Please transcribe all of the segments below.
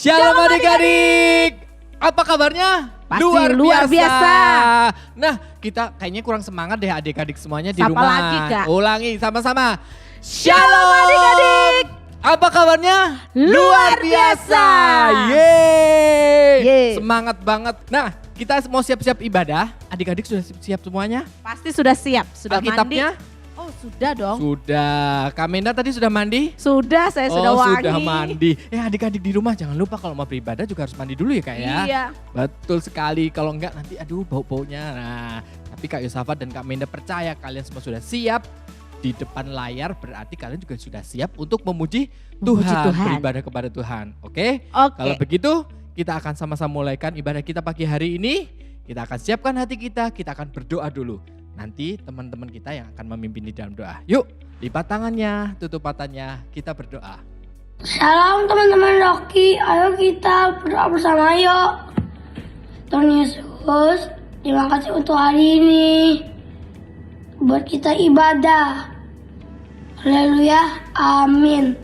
Shalom adik-adik. Apa kabarnya? Pasti luar biasa. Nah, kita kayaknya kurang semangat deh adik-adik semuanya di Sapa rumah. lagi, Kak. Ulangi sama-sama. Shalom adik-adik. Apa kabarnya? Luar biasa. Yeay. Yeay. Semangat banget. Nah, kita mau siap-siap ibadah. Adik-adik sudah siap semuanya? Pasti sudah siap, sudah mandi. Alkitabnya? Oh sudah dong. Sudah. Kak Menda tadi sudah mandi? Sudah, saya sudah wangi. Sudah mandi. Adik-adik di rumah jangan lupa kalau mau beribadah juga harus mandi dulu ya Kak ya. Iya. Betul sekali, kalau enggak nanti aduh bau-baunya. Nah, tapi Kak Yosafat dan Kak Menda percaya kalian semua sudah siap di depan layar, berarti kalian juga sudah siap untuk memuji Tuhan, beribadah kepada Tuhan. Oke? Kalau begitu kita akan sama-sama mulaikan ibadah kita pagi hari ini. Kita akan siapkan hati kita akan berdoa dulu. Nanti teman-teman kita yang akan memimpin di dalam doa. Yuk, lipat tangannya, tutup matanya, kita berdoa. Salam teman-teman Rocky, ayo kita berdoa bersama yuk. Tuhan Yesus, terima kasih untuk hari ini. Buat kita ibadah. Haleluya, amin.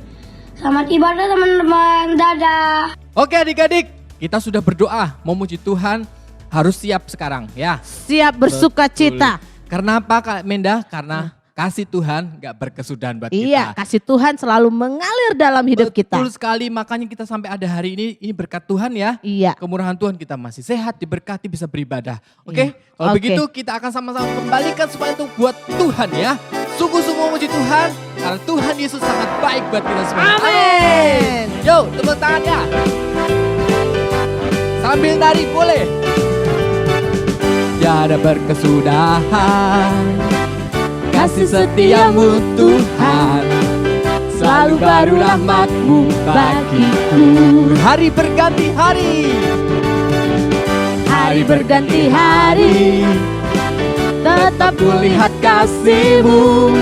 Selamat ibadah teman-teman, dadah. Oke adik-adik, kita sudah berdoa memuji Tuhan, harus siap sekarang ya. Siap bersuka cita. Karena apa Kak Menda? Karena kasih Tuhan gak berkesudahan buat kita. Iya, kasih Tuhan selalu mengalir dalam hidup kita. Betul sekali, makanya kita sampai ada hari ini berkat Tuhan ya. Iya. Kemurahan Tuhan kita masih sehat, diberkati, bisa beribadah. Oke? Iya. Kalau Oke. begitu kita akan sama-sama kembalikan semua itu buat Tuhan ya. Sungguh-sungguh memuji Tuhan, karena Tuhan Yesus sangat baik buat kita semua. Amin. Yo, tepuk tangannya. Sambil nari boleh. Tiada berkesudahan kasih setiamu Tuhan, selalu baru rahmat-Mu bagiku. Hari berganti hari, Hari berganti hari, tetap kulihat kasih-Mu,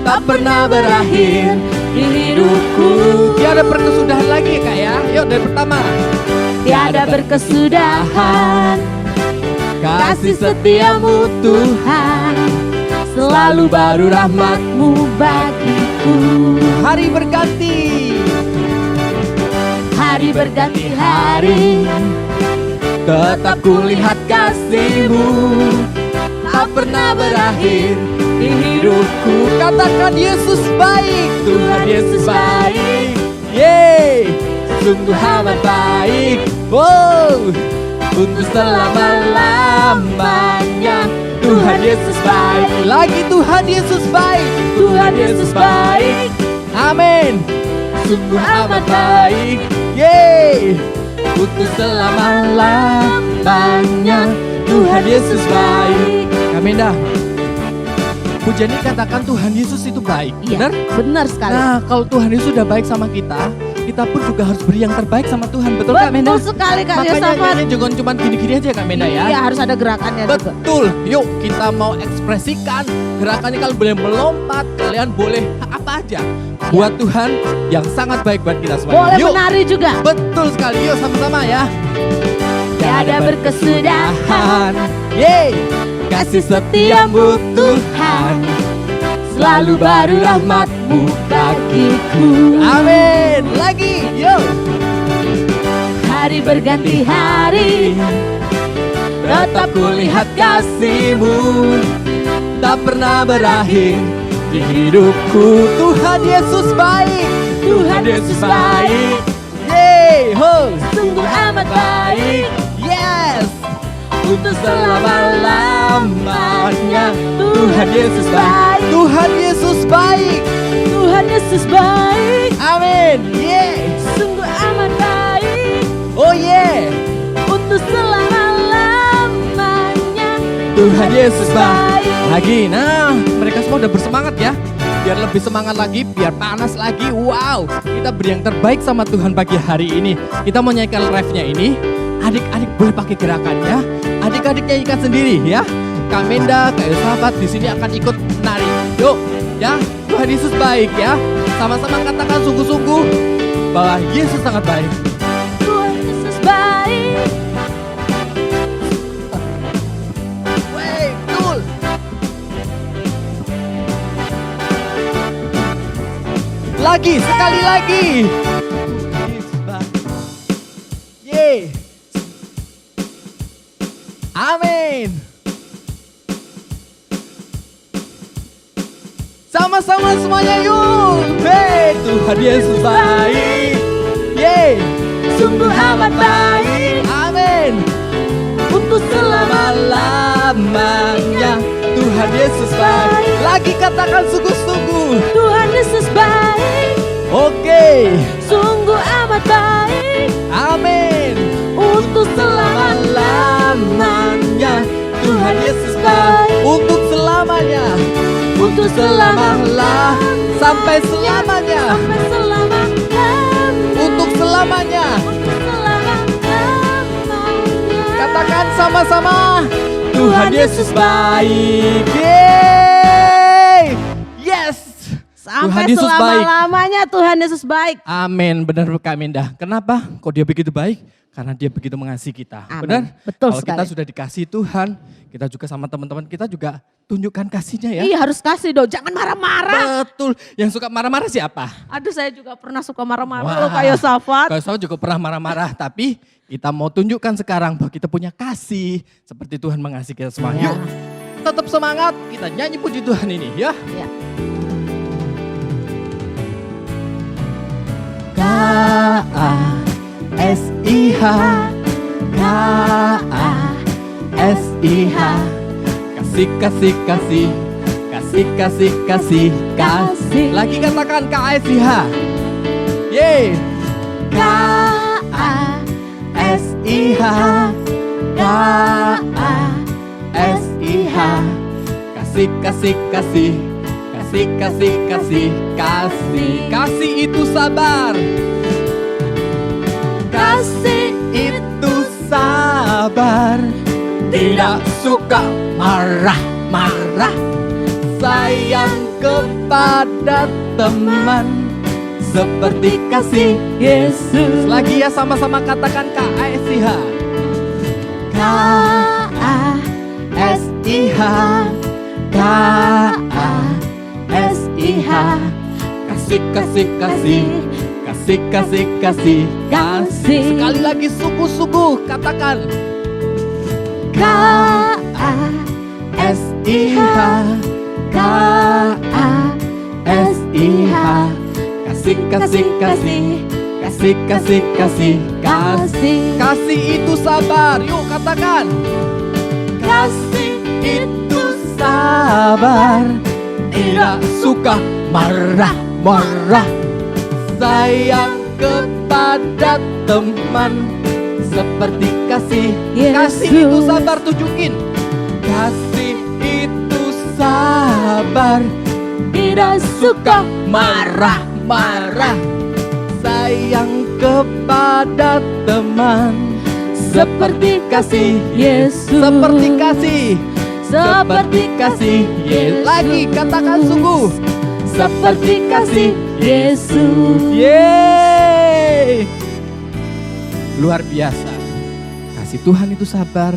tak pernah berakhir di hidupku. Tiada berkesudahan lagi ya Kak ya. Yuk dari pertama. tiada berkesudahan. Kasih setiamu Tuhan, Selalu baru rahmat-Mu bagiku. hari berganti. Hari berganti hari, Tetap kulihat kasih-Mu, tak pernah berakhir di hidupku. Katakan Yesus baik, Tuhan Yesus baik. Yeay, sungguh amat baik. Wow, untuk selama-lamanya Tuhan Yesus baik. Lagi Tuhan Yesus baik, Tuhan Yesus baik. Amin. Sungguh amat baik. Yeay, untuk selama-lamanya Tuhan Yesus baik. Kaminda, pujian ini katakan Tuhan Yesus itu baik. Iya, Benar? benar sekali. Nah, kalau Tuhan Yesus sudah baik sama kita pun juga harus beri yang terbaik sama Tuhan. Betul Kak Menda? Betul sekali Kak Makanya Yosafat. nyanyi jangan cuma gini-gini aja Kak Menda ya. Iya, harus ada gerakannya juga. Betul. Yuk kita mau ekspresikan gerakannya. Kalian boleh melompat, kalian boleh apa aja buat Tuhan yang sangat baik buat kita semuanya. Boleh Yuk. menari juga. Betul sekali. Yuk sama-sama ya. Tiada berkesudahan, Yeay. Kasih setiamu Tuhan, selalu baru rahmat-Mu bagiku. Amin. Lagi. Yo. hari berganti hari, Tetap kulihat kasih-Mu, tak pernah berakhir di hidupku. Tuhan Yesus baik, Tuhan Yesus baik. Yeay, ho, sungguh amat baik. yes. Untuk selama-lamanya Tuhan Yesus baik, Tuhan Yesus baik. Tuhan Yesus baik, Amin. Yeay. sungguh amat baik. Oh yeah. Untuk selama-lamanya Tuhan Yesus baik. Lagi, nah mereka semua udah bersemangat ya. Biar lebih semangat lagi, biar panas lagi. Wow, kita beri yang terbaik sama Tuhan pagi hari ini. Kita mau nyanyikan ref-nya ini. Adik-adik boleh pakai gerakannya. Adik-adik nyanyikan sendiri ya. Kak Menda, Kak Yosafat di sini akan ikut menari. Yuk, ya. Tuhan Yesus baik ya. Sama-sama katakan sungguh-sungguh bahwa Yesus sangat baik. Tuhan Yesus baik. Wey, betul. Lagi, sekali lagi. Yesus baik. Yeay. Amin. Sama-sama semuanya yuk. Hey, Tuhan Yesus baik. Yeay. Sungguh amat baik Amin. untuk Selama-lamanya Tuhan Yesus baik. Lagi katakan sungguh-sungguh. Tuhan Yesus baik, Oke. sungguh amat baik Amin. untuk selama-lamanya. Tuhan Yesus baik. Untuk selamanya. Untuk Selamalah. Sampai selamanya. sampai selama-lamanya. Untuk selamanya. Untuk selama-lamanya. Katakan sama-sama. Tuhan Yesus baik. Yeay. Yes. Sampai Tuhan Yesus baik. selama-lamanya Tuhan Yesus baik. Amin. Benar Kak Minda. Kenapa? Kok dia begitu baik? Karena dia begitu mengasihi kita. Amin. Benar? Betul Kalau kita sekali. sudah dikasih Tuhan, kita juga sama teman-teman kita juga tunjukkan kasihnya ya. Iya harus kasih dong, jangan marah-marah. Betul. Yang suka marah-marah siapa? Aduh saya juga pernah suka marah-marah Wah. loh Kak Yosafat. Kak Yosafat juga pernah marah-marah, tapi kita mau tunjukkan sekarang bahwa kita punya kasih seperti Tuhan mengasihi kita semua. Ya. Yuk, tetap semangat, kita nyanyi puji Tuhan ini ya. Ya. K-A-S-I-H K-A-S-I-H Kasih, kasih, kasih Kasih, kasih, kasih Kasih. Lagi katakan K-A-S-I-H. Yeay. K-A-S-I-H K-A-S-I-H Kasih, kasih, kasih Kasih, kasih, kasih Kasih, kasih itu sabar. Kasih itu sabar, tidak suka marah-marah, sayang kepada teman seperti kasih Yesus. Lagi ya, sama-sama katakan K-A-S-I-H. K-A-S-I-H K-A-S-I-H Kasih, kasih, kasih Kasih, kasih, kasih, kasih. Sekali lagi sungguh-sungguh katakan K-A-S-I-H K-A-S-I-H Kasih, kasih, kasih Kasih, kasih, kasih, kasih. Kasih itu sabar. Yuk katakan. Kasih itu sabar, tidak suka marah-marah, sayang kepada teman seperti kasih. Yesus. Kasih itu sabar, tunjukin. Kasih itu sabar, tidak suka marah-marah, sayang kepada teman seperti kasih Yesus. Seperti kasih. Seperti kasih Yesus. Lagi katakan sungguh. Seperti kasih Yesus. Yeay. Luar biasa. Kasih Tuhan itu sabar.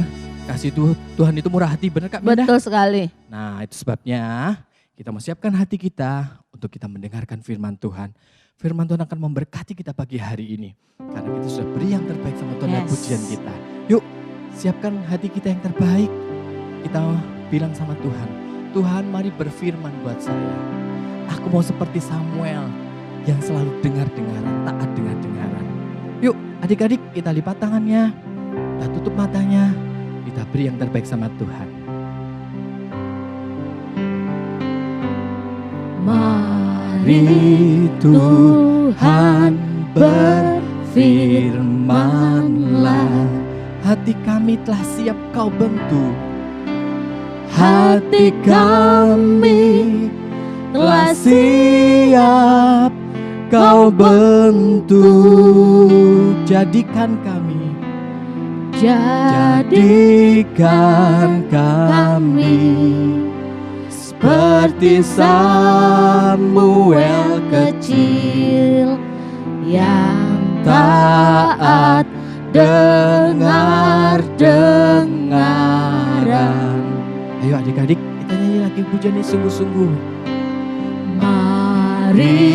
Kasih Tuhan itu murah hati. Benar Kak Minda? Betul sekali. Nah itu sebabnya kita mau siapkan hati kita untuk kita mendengarkan firman Tuhan. Firman Tuhan akan memberkati kita pagi hari ini. Karena kita sudah beri yang terbaik sama Tuhan dan Yes. pujian kita. Yuk siapkan hati kita yang terbaik. Kita bilang sama Tuhan, Tuhan mari berfirman buat saya. Aku mau seperti Samuel yang selalu dengar-dengaran, taat dengar-dengaran. Yuk adik-adik kita lipat tangannya, kita tutup matanya, kita beri yang terbaik sama Tuhan. Mari Tuhan berfirmanlah, hati kami telah siap kau bentuk. Hati kami telah siap kau bentuk. Jadikan kami, jadikan kami seperti Samuel kecil yang taat dengar-dengaran. Ayo adik-adik kita nyanyi lagi pujian ini sungguh-sungguh. Mari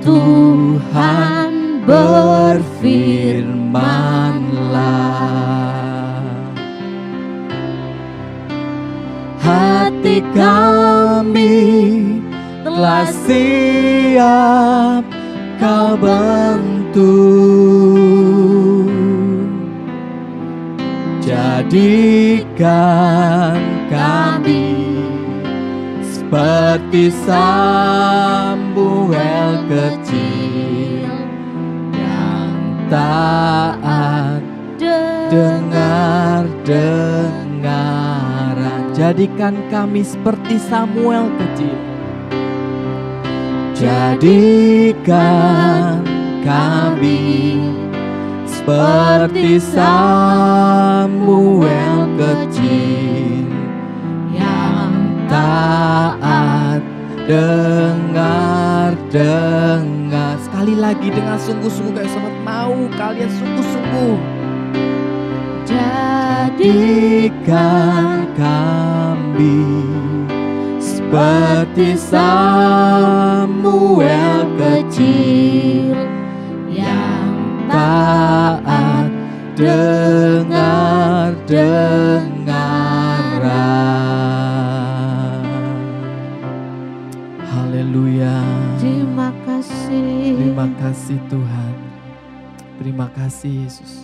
Tuhan berfirmanlah, kami telah siap Kau bentuk. Jadikan kami seperti Samuel kecil yang taat dengar-dengaran. Jadikan kami seperti Samuel kecil. Jadikan kami seperti Samuel kecil yang taat dengar-dengar. Sekali lagi dengan sungguh-sungguh kayak Yosafat, mau kalian sungguh-sungguh. Jadikan kami seperti Samuel kecil yang taat dengar-dengaran. Haleluya. Terima kasih. Terima kasih Tuhan. Terima kasih Yesus.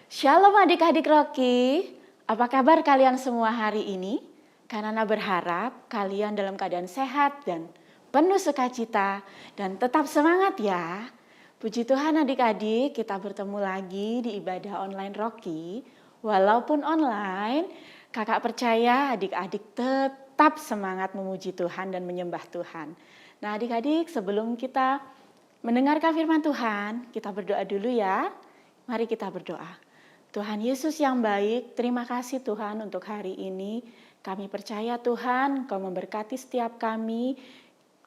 Shalom adik-adik Rocky, apa kabar kalian semua hari ini? Karena berharap kalian dalam keadaan sehat dan penuh sukacita dan tetap semangat ya. Puji Tuhan adik-adik, kita bertemu lagi di ibadah online Rocky. Walaupun online, kakak percaya adik-adik tetap semangat memuji Tuhan dan menyembah Tuhan. Nah adik-adik, sebelum kita mendengarkan firman Tuhan, kita berdoa dulu ya. Mari kita berdoa. Tuhan Yesus yang baik, terima kasih Tuhan untuk hari ini. Kami percaya Tuhan, Engkau memberkati setiap kami.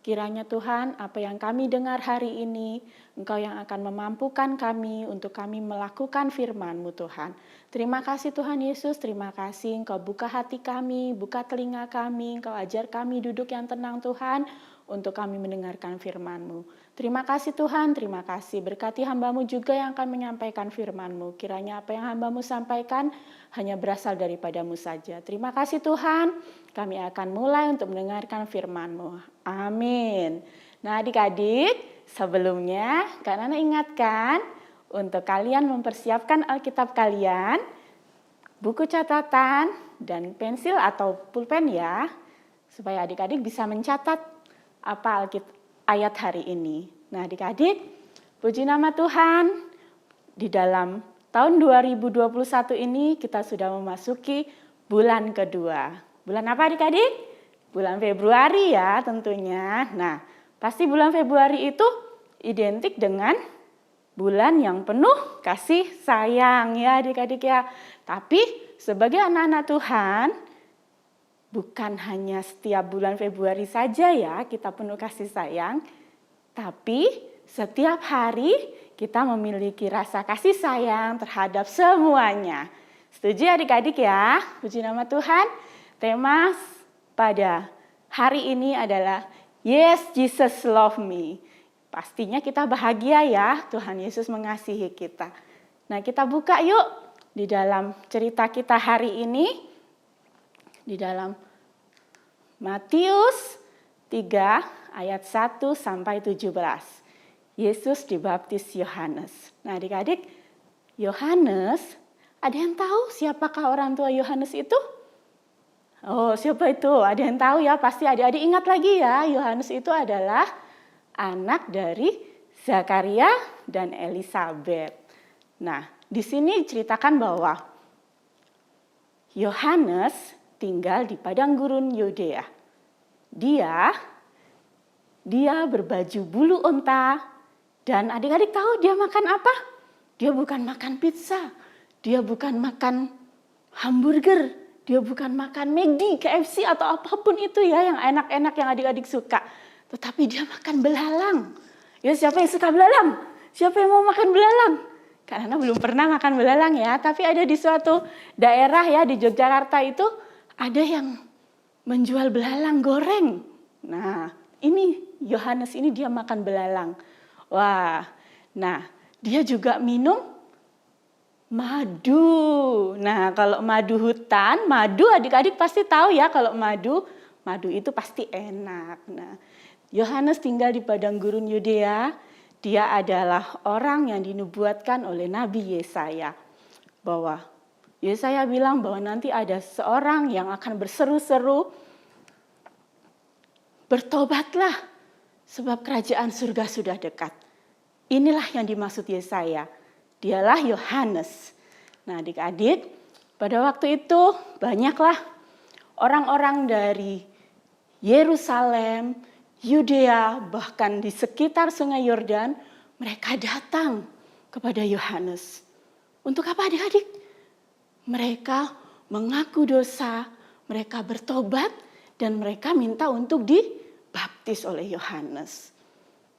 Kiranya Tuhan, apa yang kami dengar hari ini, Engkau yang akan memampukan kami untuk kami melakukan firman-Mu Tuhan. Terima kasih Tuhan Yesus, terima kasih Engkau buka hati kami, buka telinga kami, Engkau ajar kami duduk yang tenang Tuhan, untuk kami mendengarkan firman-Mu. Terima kasih Tuhan, terima kasih. Berkati hamba-Mu juga yang akan menyampaikan firman-Mu. Kiranya apa yang hamba-Mu sampaikan hanya berasal daripada-Mu saja. Terima kasih Tuhan, kami akan mulai untuk mendengarkan firman-Mu. Amin. Nah adik-adik, sebelumnya Kak Nana ingatkan untuk kalian mempersiapkan Alkitab kalian, buku catatan, dan pensil atau pulpen ya, supaya adik-adik bisa mencatat apa ayat hari ini. Nah adik-adik, puji nama Tuhan, di dalam tahun 2021 ini kita sudah memasuki bulan kedua. Bulan apa adik-adik? Bulan Februari ya tentunya. Nah pasti bulan Februari itu identik dengan bulan yang penuh kasih sayang ya adik-adik ya. Tapi sebagai anak-anak Tuhan, bukan hanya setiap bulan Februari saja ya kita penuh kasih sayang, tapi setiap hari kita memiliki rasa kasih sayang terhadap semuanya. Setuju adik-adik ya? Puji nama Tuhan. Tema pada hari ini adalah Yes, Jesus love me. Pastinya kita bahagia ya, Tuhan Yesus mengasihi kita. Nah kita buka yuk di dalam cerita kita hari ini. Di dalam Matius 3 ayat 1 sampai 17. Yesus dibaptis Yohanes. Nah adik-adik, Yohanes, ada yang tahu siapakah orang tua Yohanes itu? Oh siapa itu? Ada yang tahu ya? Pasti adik-adik ingat lagi ya, Yohanes itu adalah anak dari Zakaria dan Elisabet. Nah di sini ceritakan bahwa Yohanes tinggal di padang gurun Yudea. Dia berbaju bulu unta dan adik-adik tahu dia makan apa? Dia bukan makan pizza, dia bukan makan hamburger, dia bukan makan McD, KFC atau apapun itu ya yang enak-enak yang adik-adik suka. Tetapi dia makan belalang. Ya siapa yang suka belalang? Siapa yang mau makan belalang? Karena belum pernah makan belalang ya, tapi ada di suatu daerah ya di Yogyakarta itu ada yang menjual belalang goreng. Nah, ini Yohanes ini dia makan belalang. Wah, nah dia juga minum madu. Nah, kalau madu hutan, madu adik-adik pasti tahu ya kalau madu itu pasti enak. Nah, Yohanes tinggal di padang gurun Yudea. Dia adalah orang yang dinubuatkan oleh Nabi Yesaya. Bahwa Yesaya bilang bahwa nanti ada seorang yang akan berseru-seru, bertobatlah sebab kerajaan surga sudah dekat. Inilah yang dimaksud Yesaya. Dialah Yohanes. Nah, adik-adik, pada waktu itu banyaklah orang-orang dari Yerusalem, Yudea, bahkan di sekitar Sungai Yordan, mereka datang kepada Yohanes. Untuk apa adik-adik? Mereka mengaku dosa, mereka bertobat, dan mereka minta untuk dibaptis oleh Yohanes.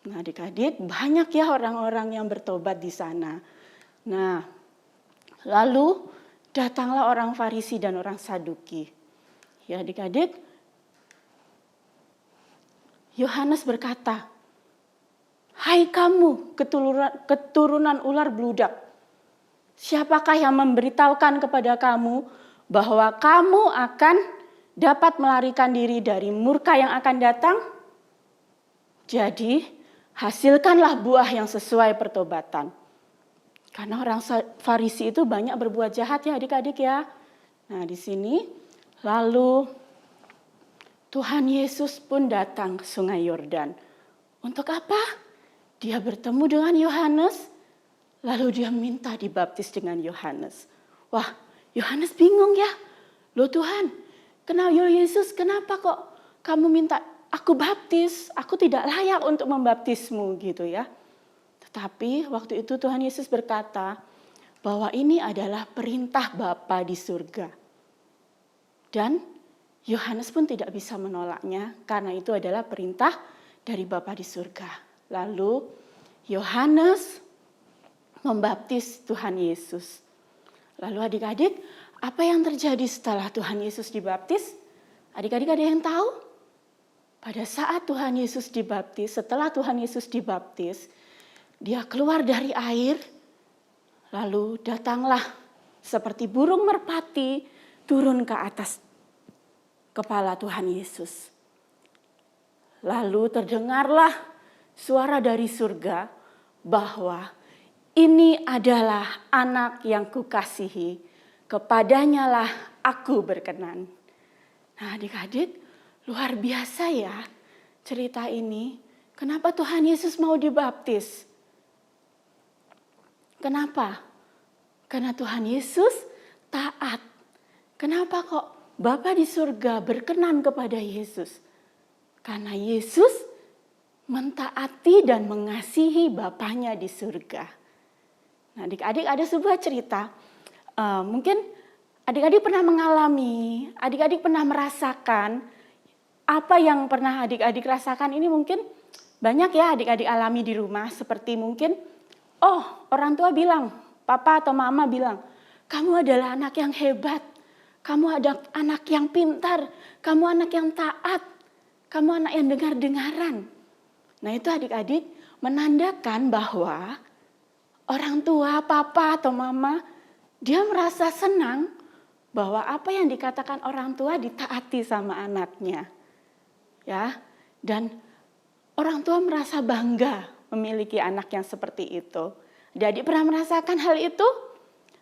Nah, adik-adik, banyak ya orang-orang yang bertobat di sana. Nah, lalu datanglah orang Farisi dan orang Saduki. Ya, adik-adik, Yohanes berkata, "Hai kamu keturunan ular beludak, siapakah yang memberitahukan kepada kamu bahwa kamu akan dapat melarikan diri dari murka yang akan datang? Jadi, hasilkanlah buah yang sesuai pertobatan." Karena orang Farisi itu banyak berbuat jahat ya adik-adik ya. Nah, di sini lalu Tuhan Yesus pun datang ke Sungai Yordan. Untuk apa? Dia bertemu dengan Yohanes, lalu dia minta dibaptis dengan Yohanes. Wah, Yohanes bingung ya. Loh Tuhan, Yesus, kenapa kok kamu minta aku baptis? Aku tidak layak untuk membaptismu gitu ya. Tetapi waktu itu Tuhan Yesus berkata bahwa ini adalah perintah Bapa di surga. Dan Yohanes pun tidak bisa menolaknya karena itu adalah perintah dari Bapa di surga. Lalu Yohanes membaptis Tuhan Yesus. Lalu adik-adik, apa yang terjadi setelah Tuhan Yesus dibaptis? Adik-adik ada yang tahu? Pada saat Tuhan Yesus dibaptis, setelah Tuhan Yesus dibaptis, dia keluar dari air, lalu datanglah seperti burung merpati turun ke atas kepala Tuhan Yesus. Lalu terdengarlah suara dari surga bahwa ini adalah anak yang kukasihi, kepadanya lah aku berkenan. Nah adik-adik, luar biasa ya cerita ini. Kenapa Tuhan Yesus mau dibaptis? Kenapa? Karena Tuhan Yesus taat. Kenapa kok Bapa di surga berkenan kepada Yesus? Karena Yesus mentaati dan mengasihi Bapanya di surga. Nah adik-adik ada sebuah cerita. Mungkin adik-adik pernah mengalami, adik-adik pernah merasakan apa yang pernah adik-adik rasakan ini mungkin banyak ya adik-adik alami di rumah. Seperti mungkin, orang tua bilang, papa atau mama bilang, kamu adalah anak yang hebat. Kamu ada anak yang pintar, kamu anak yang taat, kamu anak yang dengar-dengaran. Nah itu adik-adik menandakan bahwa orang tua, papa atau mama, dia merasa senang bahwa apa yang dikatakan orang tua ditaati sama anaknya. Ya, dan orang tua merasa bangga memiliki anak yang seperti itu. Adik-adik pernah merasakan hal itu?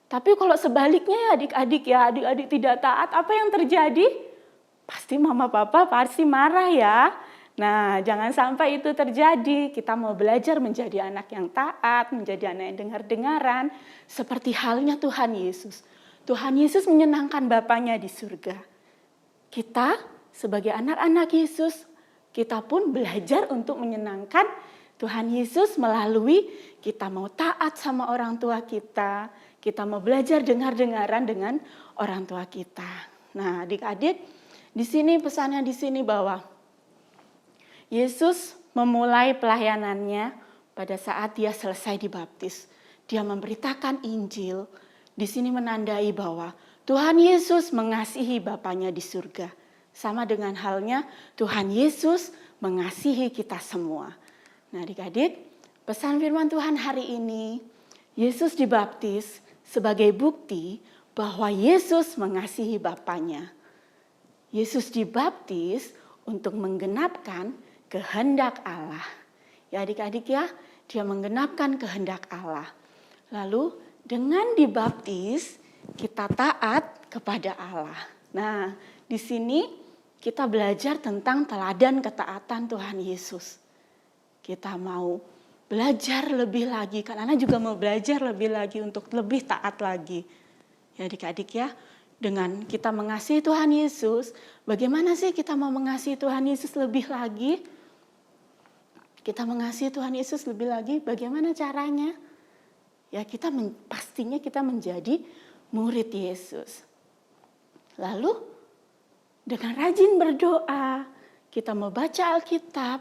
Tapi kalau sebaliknya ya adik-adik tidak taat, apa yang terjadi? Pasti mama papa pasti marah ya. Nah jangan sampai itu terjadi. Kita mau belajar menjadi anak yang taat, menjadi anak yang dengar-dengaran. Seperti halnya Tuhan Yesus. Tuhan Yesus menyenangkan Bapanya di surga. Kita sebagai anak-anak Yesus, kita pun belajar untuk menyenangkan Tuhan Yesus melalui kita mau taat sama orang tua kita. Kita mau belajar dengar-dengaran dengan orang tua kita. Nah, adik-adik, di sini pesannya di sini bahwa Yesus memulai pelayanannya pada saat dia selesai dibaptis. Dia memberitakan Injil. Di sini menandai bahwa Tuhan Yesus mengasihi Bapanya di surga. Sama dengan halnya Tuhan Yesus mengasihi kita semua. Nah, adik-adik, pesan firman Tuhan hari ini, Yesus dibaptis sebagai bukti bahwa Yesus mengasihi Bapaknya. Yesus dibaptis untuk menggenapkan kehendak Allah. Ya adik-adik ya, dia menggenapkan kehendak Allah. Lalu dengan dibaptis kita taat kepada Allah. Nah, di sini kita belajar tentang teladan ketaatan Tuhan Yesus. Kita mau belajar lebih lagi, kan Ana juga mau belajar lebih lagi untuk lebih taat lagi. Ya adik-adik ya, dengan kita mengasihi Tuhan Yesus, bagaimana sih kita mau mengasihi Tuhan Yesus lebih lagi? Kita mengasihi Tuhan Yesus lebih lagi, bagaimana caranya? Ya pastinya kita menjadi murid Yesus. Lalu dengan rajin berdoa, kita mau baca Alkitab,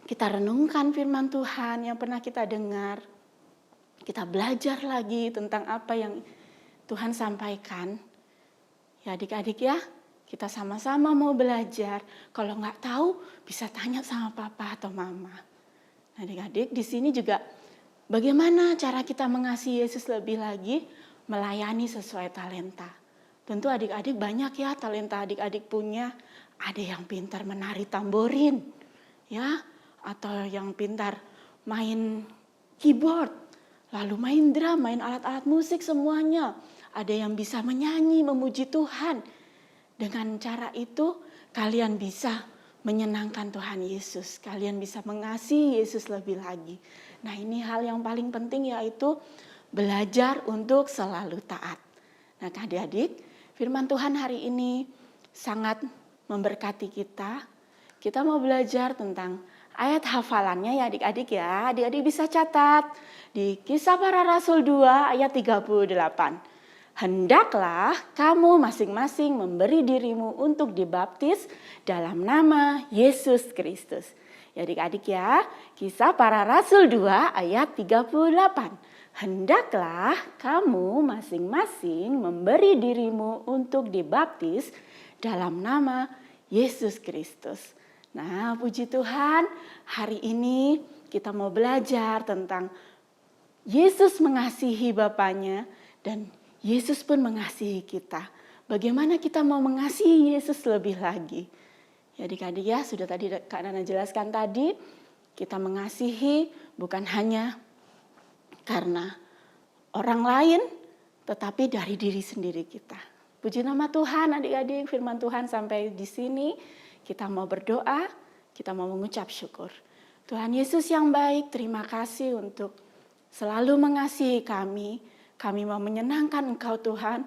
kita renungkan firman Tuhan yang pernah kita dengar. Kita belajar lagi tentang apa yang Tuhan sampaikan. Ya adik-adik ya, kita sama-sama mau belajar. Kalau nggak tahu, bisa tanya sama papa atau mama. Nah, adik-adik di sini juga bagaimana cara kita mengasihi Yesus lebih lagi? Melayani sesuai talenta. Tentu adik-adik banyak ya talenta adik-adik punya. Ada yang pintar menari tamborin, ya, atau yang pintar main keyboard, lalu main drum, main alat-alat musik semuanya. Ada yang bisa menyanyi, memuji Tuhan. Dengan cara itu kalian bisa menyenangkan Tuhan Yesus. Kalian bisa mengasihi Yesus lebih lagi. Nah ini hal yang paling penting yaitu belajar untuk selalu taat. Nah adik-adik, firman Tuhan hari ini sangat memberkati kita. Kita mau belajar tentang ayat hafalannya ya adik-adik ya. Adik-adik bisa catat di Kisah Para Rasul 2 ayat 38. Hendaklah kamu masing-masing memberi dirimu untuk dibaptis dalam nama Yesus Kristus. Ya adik-adik ya, Kisah Para Rasul 2 ayat 38. Hendaklah kamu masing-masing memberi dirimu untuk dibaptis dalam nama Yesus Kristus. Nah, puji Tuhan, hari ini kita mau belajar tentang Yesus mengasihi Bapaknya dan Yesus pun mengasihi kita. Bagaimana kita mau mengasihi Yesus lebih lagi? Ya adik-adik ya, sudah tadi Kak Nana jelaskan tadi, kita mengasihi bukan hanya karena orang lain, tetapi dari diri sendiri kita. Puji nama Tuhan adik-adik, firman Tuhan sampai di sini. Kita mau berdoa, kita mau mengucap syukur. Tuhan Yesus yang baik, terima kasih untuk selalu mengasihi kami. Kami mau menyenangkan Engkau Tuhan.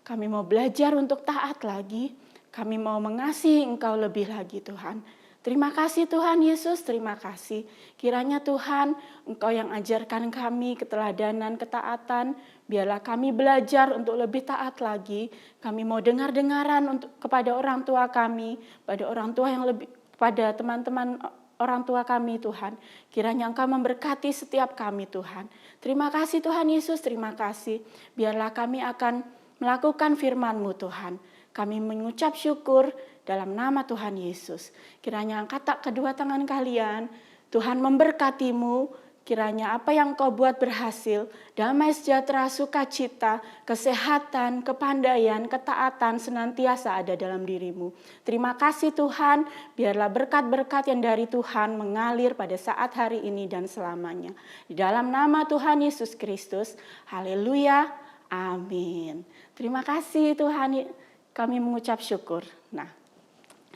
Kami mau belajar untuk taat lagi. Kami mau mengasihi Engkau lebih lagi Tuhan. Terima kasih Tuhan Yesus, terima kasih. Kiranya Tuhan, Engkau yang ajarkan kami keteladanan, ketaatan. Biarlah kami belajar untuk lebih taat lagi. Kami mau dengar-dengaran untuk kepada orang tua kami, pada orang tua yang lebih, pada teman-teman orang tua kami Tuhan. Kiranya Engkau memberkati setiap kami Tuhan. Terima kasih Tuhan Yesus, terima kasih. Biarlah kami akan melakukan firman-Mu Tuhan. Kami mengucap syukur dalam nama Tuhan Yesus. Kiranya angkat kedua tangan kalian, Tuhan memberkatimu. Kiranya apa yang Kau buat berhasil, damai sejahtera, sukacita, kesehatan, kepandaian, ketaatan senantiasa ada dalam dirimu. Terima kasih Tuhan, biarlah berkat-berkat yang dari Tuhan mengalir pada saat hari ini dan selamanya. Di dalam nama Tuhan Yesus Kristus, haleluya, amin. Terima kasih Tuhan, kami mengucap syukur. Nah,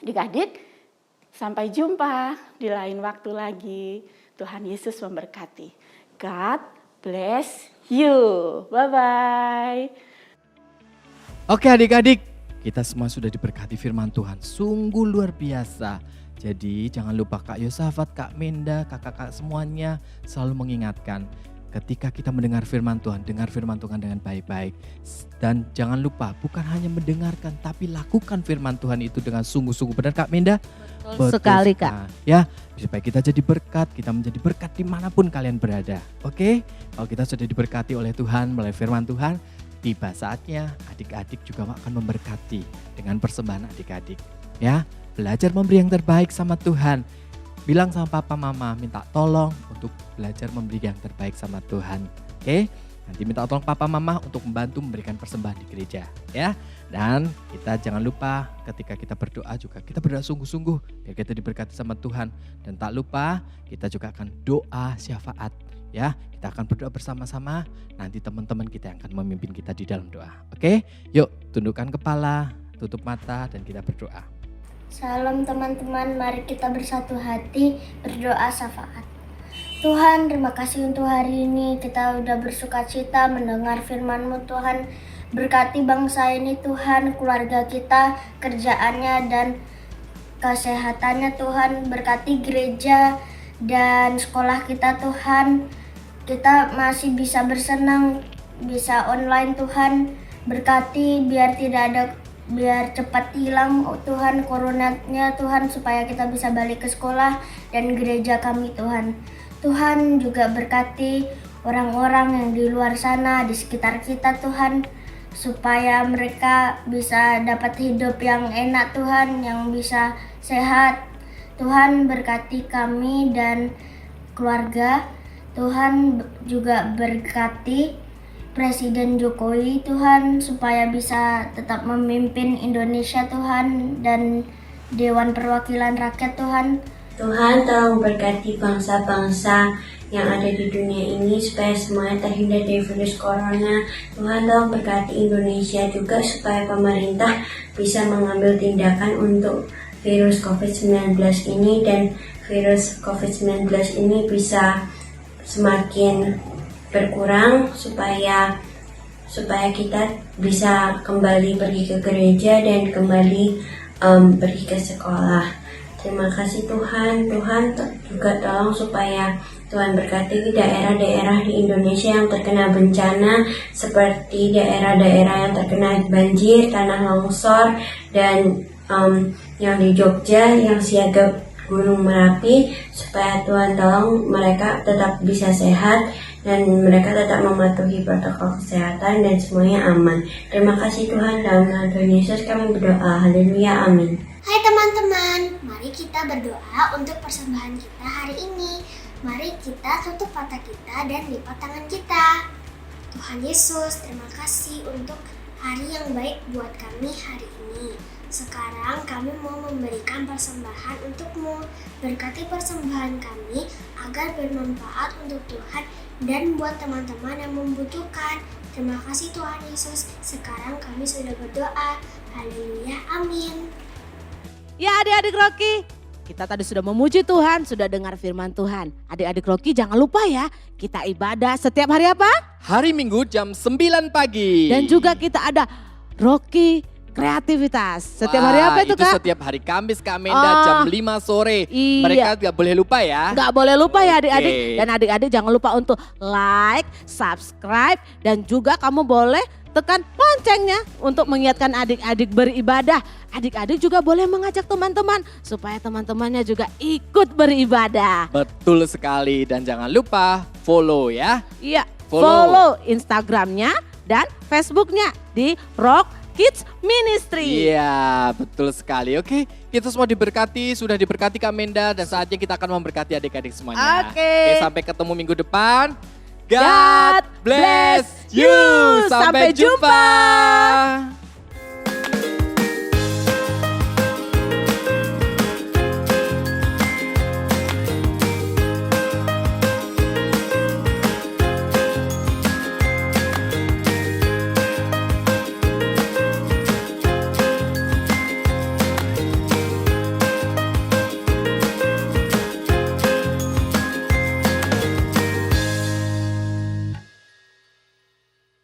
adik-adik, sampai jumpa di lain waktu lagi. Tuhan Yesus memberkati. God bless you. Bye-bye. Oke adik-adik, kita semua sudah diberkati firman Tuhan. Sungguh luar biasa. Jadi jangan lupa Kak Yosafat, Kak Menda, kakak-kakak semuanya selalu mengingatkan. Ketika kita mendengar firman Tuhan, dengar firman Tuhan dengan baik-baik. Dan jangan lupa, bukan hanya mendengarkan, tapi lakukan firman Tuhan itu dengan sungguh-sungguh. Benar Kak Menda? Betul sekali Kak. Ya, supaya kita jadi berkat, kita menjadi berkat dimanapun kalian berada. Oke, kalau kita sudah diberkati oleh Tuhan, melalui firman Tuhan, tiba saatnya adik-adik juga akan memberkati dengan persembahan adik-adik. Ya, belajar memberi yang terbaik sama Tuhan. Bilang sama papa mama, minta tolong untuk belajar memberi yang terbaik sama Tuhan. Oke, Nanti minta tolong papa mama untuk membantu memberikan persembahan di gereja ya. Dan kita jangan lupa ketika kita berdoa juga kita berdoa sungguh-sungguh biar kita diberkati sama Tuhan. Dan tak lupa kita juga akan doa syafaat ya. Kita akan berdoa bersama-sama, nanti teman-teman kita yang akan memimpin kita di dalam doa. Oke, yuk tundukkan kepala, tutup mata dan kita berdoa. Salam teman-teman, mari kita bersatu hati berdoa syafaat. Tuhan, terima kasih untuk hari ini. Kita udah bersukacita mendengar firman-Mu Tuhan. Berkati bangsa ini Tuhan, keluarga kita, kerjaannya dan kesehatannya Tuhan. Berkati gereja dan sekolah kita Tuhan. Kita masih bisa bersenang, bisa online Tuhan. Berkati biar cepat hilang Tuhan coronanya Tuhan, supaya kita bisa balik ke sekolah dan gereja kami Tuhan. Tuhan juga berkati orang-orang yang di luar sana, di sekitar kita Tuhan, supaya mereka bisa dapat hidup yang enak Tuhan, yang bisa sehat. Tuhan berkati kami dan keluarga. Tuhan juga berkati Presiden Jokowi Tuhan, supaya bisa tetap memimpin Indonesia Tuhan, dan Dewan Perwakilan Rakyat Tuhan. Tuhan tolong berkati bangsa-bangsa yang ada di dunia ini supaya semuanya terhindar dari virus corona. Tuhan tolong berkati Indonesia juga supaya pemerintah bisa mengambil tindakan untuk virus COVID-19 ini, dan virus COVID-19 ini bisa semakin berkurang supaya kita bisa kembali pergi ke gereja dan kembali pergi ke sekolah. Terima kasih Tuhan. Tuhan juga tolong supaya Tuhan berkati daerah-daerah di Indonesia yang terkena bencana, seperti daerah-daerah yang terkena banjir, tanah longsor, dan yang di Jogja yang siaga Gunung Merapi, supaya Tuhan tolong mereka tetap bisa sehat dan mereka tetap mematuhi protokol kesehatan dan semuanya aman. Terima kasih Tuhan, dalam nama Tuhan Yesus kami berdoa. Haleluya, amin. Hai teman-teman, mari kita berdoa untuk persembahan kita hari ini. Mari kita tutup mata kita dan lipat tangan kita. Tuhan Yesus, terima kasih untuk hari yang baik buat kami hari ini. Sekarang kami mau memberikan persembahan untuk-Mu. Berkati persembahan kami agar bermanfaat untuk Tuhan dan buat teman-teman yang membutuhkan. Terima kasih Tuhan Yesus. Sekarang kami sudah berdoa. Haleluya, amin. Ya adik-adik Rocky, kita tadi sudah memuji Tuhan, sudah dengar firman Tuhan. Adik-adik Rocky jangan lupa ya, kita ibadah setiap hari apa? Hari Minggu jam 9 pagi. Dan juga kita ada Rocky Kreativitas. Setiap hari apa itu Kak? Setiap hari Kamis Kak Menda jam 5 sore. Iya. Mereka gak boleh lupa ya. Gak boleh lupa ya adik-adik. Oke. Dan adik-adik jangan lupa untuk like, subscribe, dan juga kamu boleh tekan loncengnya untuk mengingatkan adik-adik beribadah. Adik-adik juga boleh mengajak teman-teman supaya teman-temannya juga ikut beribadah. Betul sekali, dan jangan lupa follow ya. Iya, Follow. follow Instagramnya dan Facebooknya di Rock Kids Ministry. Iya, betul sekali. Oke, kita semua diberkati, sudah diberkati Kak Menda, dan saatnya kita akan memberkati adik-adik semuanya. Oke. Sampai ketemu minggu depan. God bless you. Sampai jumpa.